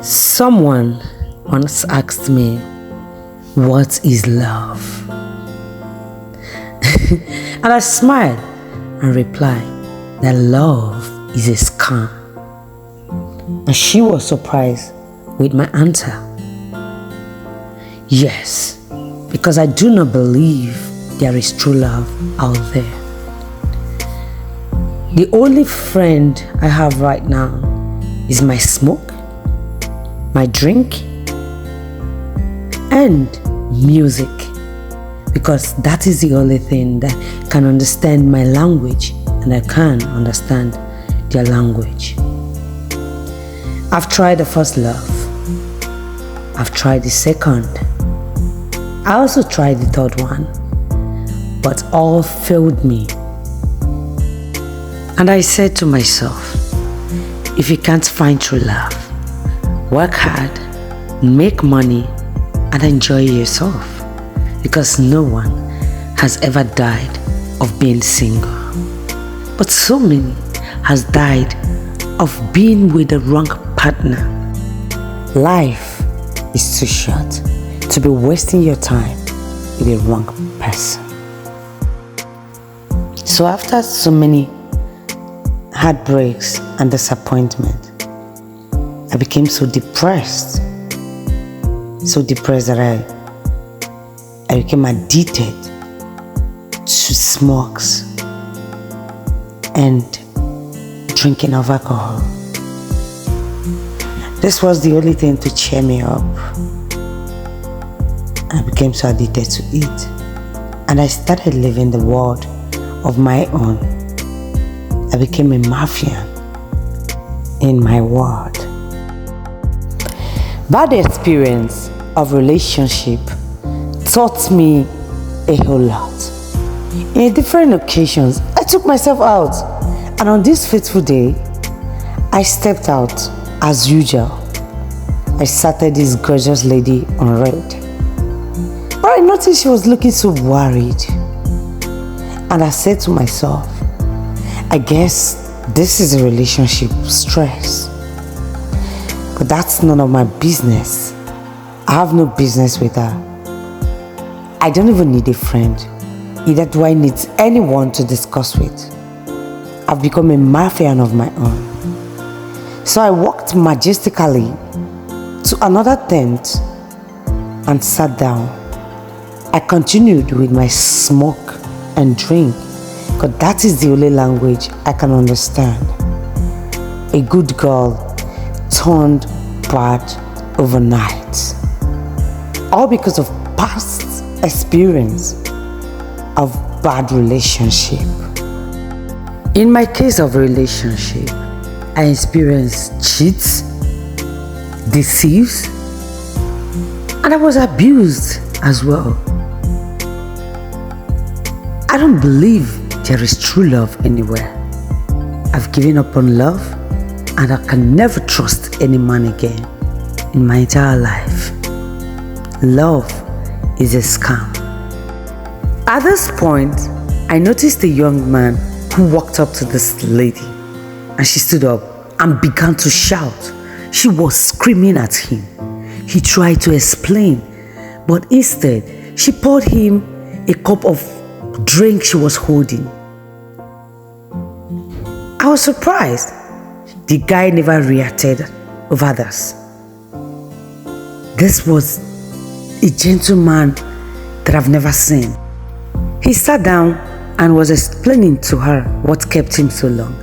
Someone once asked me, "What is love?" And I smiled and replied that love is a scam. And she was surprised with my answer. Yes, because I do not believe there is true love out there. The only friend I have right now is my smoke, my drink, and music, because that is the only thing that can understand my language and I can understand their language. I've tried the first love. I've tried the second. I also tried the third one, but all failed me. And I said to myself, if you can't find true love, work hard, make money, and enjoy yourself, because no one has ever died of being single. But so many has died of being with the wrong partner. Life is too short to be wasting your time with the wrong person. So after so many heartbreaks and disappointment, I became so depressed that I became addicted to smokes and drinking of alcohol. This was the only thing to cheer me up. I became so addicted to it, and I started living the world of my own. I became a mafia in my world. Bad experience of relationship taught me a whole lot. In different occasions, I took myself out, and on this fateful day, I stepped out as usual. I started this gorgeous lady on red, but I noticed she was looking so worried, and I said to myself, I guess this is a relationship stress. But that's none of my business. I have no business with her. I don't even need a friend. Neither do I need anyone to discuss with. I've become a mafian of my own. So I walked majestically to another tent and sat down. I continued with my smoke and drink, because that is the only language I can understand. A good girl turned bad overnight, all because of past experience of bad relationship. In my case of relationship, I experienced cheats, deceives, and I was abused as well. I don't believe there is true love anywhere. I've given up on love, and I can never trust any man again in my entire life. Love is a scam. At this point, I noticed a young man who walked up to this lady, and she stood up and began to shout. She was screaming at him. He tried to explain, but instead, she poured him a cup of drink she was holding. I was surprised. The guy never reacted over this. This was a gentleman that I've never seen. He sat down and was explaining to her what kept him so long,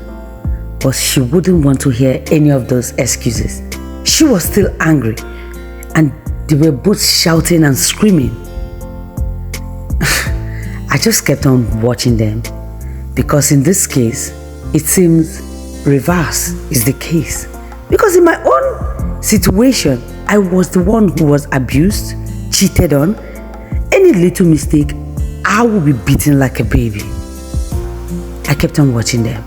but she wouldn't want to hear any of those excuses. She was still angry, and they were both shouting and screaming. I just kept on watching them, because in this case, it seems reverse is the case. Because in my own situation, I was the one who was abused, cheated on. Any little mistake, I would be beaten like a baby. I kept on watching them.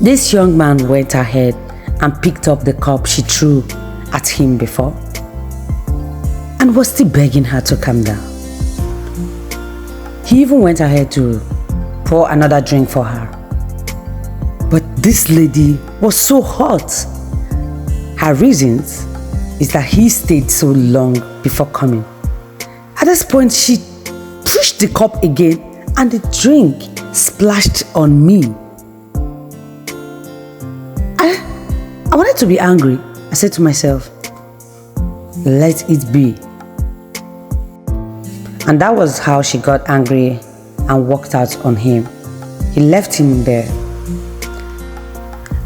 This young man went ahead and picked up the cup she threw at him before, and was still begging her to calm down. He even went ahead to pour another drink for her. But this lady was so hot. Her reasons is that he stayed so long before coming. At this point, she pushed the cup again and the drink splashed on me. I wanted to be angry. I said to myself, let it be. And that was how she got angry and walked out on him. He left him there.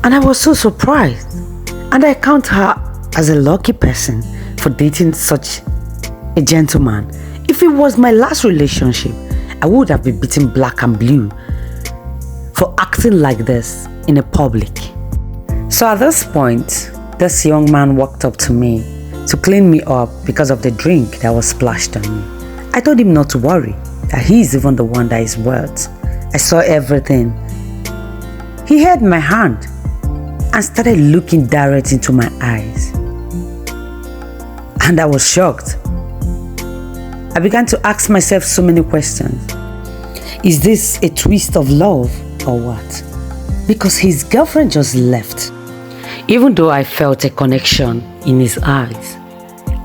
And I was so surprised. And I count her as a lucky person for dating such a gentleman. If it was my last relationship, I would have been beaten black and blue for acting like this in a public. So at this point, this young man walked up to me to clean me up because of the drink that was splashed on me. I told him not to worry, that he is even the one that is worth. I saw everything. He held my hand and started looking direct into my eyes. And I was shocked. I began to ask myself so many questions. Is this a twist of love or what? Because his girlfriend just left. Even though I felt a connection in his eyes,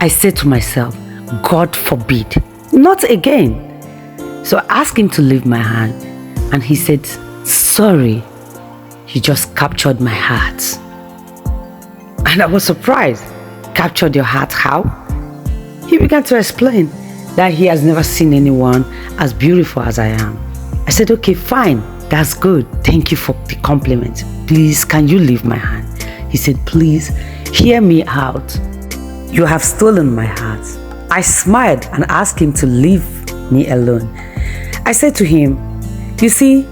I said to myself, God forbid, not again. So I asked him to leave my hand and he said, sorry, you just captured my heart. And I was surprised. Captured your heart, how? He began to explain that he has never seen anyone as beautiful as I am. I said, okay, fine, that's good. Thank you for the compliment. Please, can you leave my hand? He said, please, hear me out. You have stolen my heart. I smiled and asked him to leave me alone. I said to him, you see,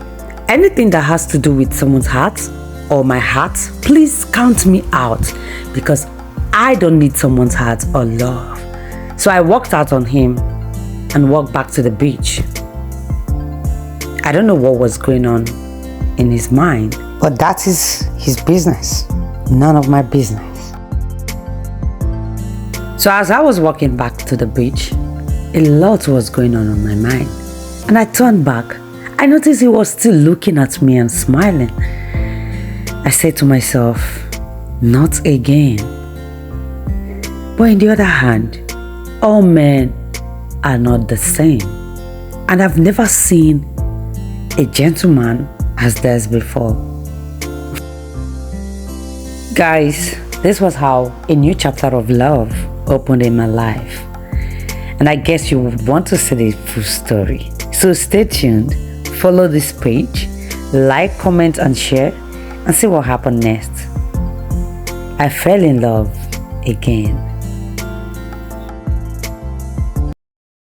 anything that has to do with someone's heart or my heart, please count me out because I don't need someone's heart or love. So I walked out on him and walked back to the beach. I don't know what was going on in his mind, but that is his business. None of my business. So as I was walking back to the beach, a lot was going on my mind. And I turned back. I noticed he was still looking at me and smiling. I said to myself, not again. But on the other hand, all men are not the same. And I've never seen a gentleman as this before. Guys, this was how a new chapter of love opened in my life. And I guess you would want to see the full story. So stay tuned, follow this page, like, comment and share and see what happened next. I fell in love again.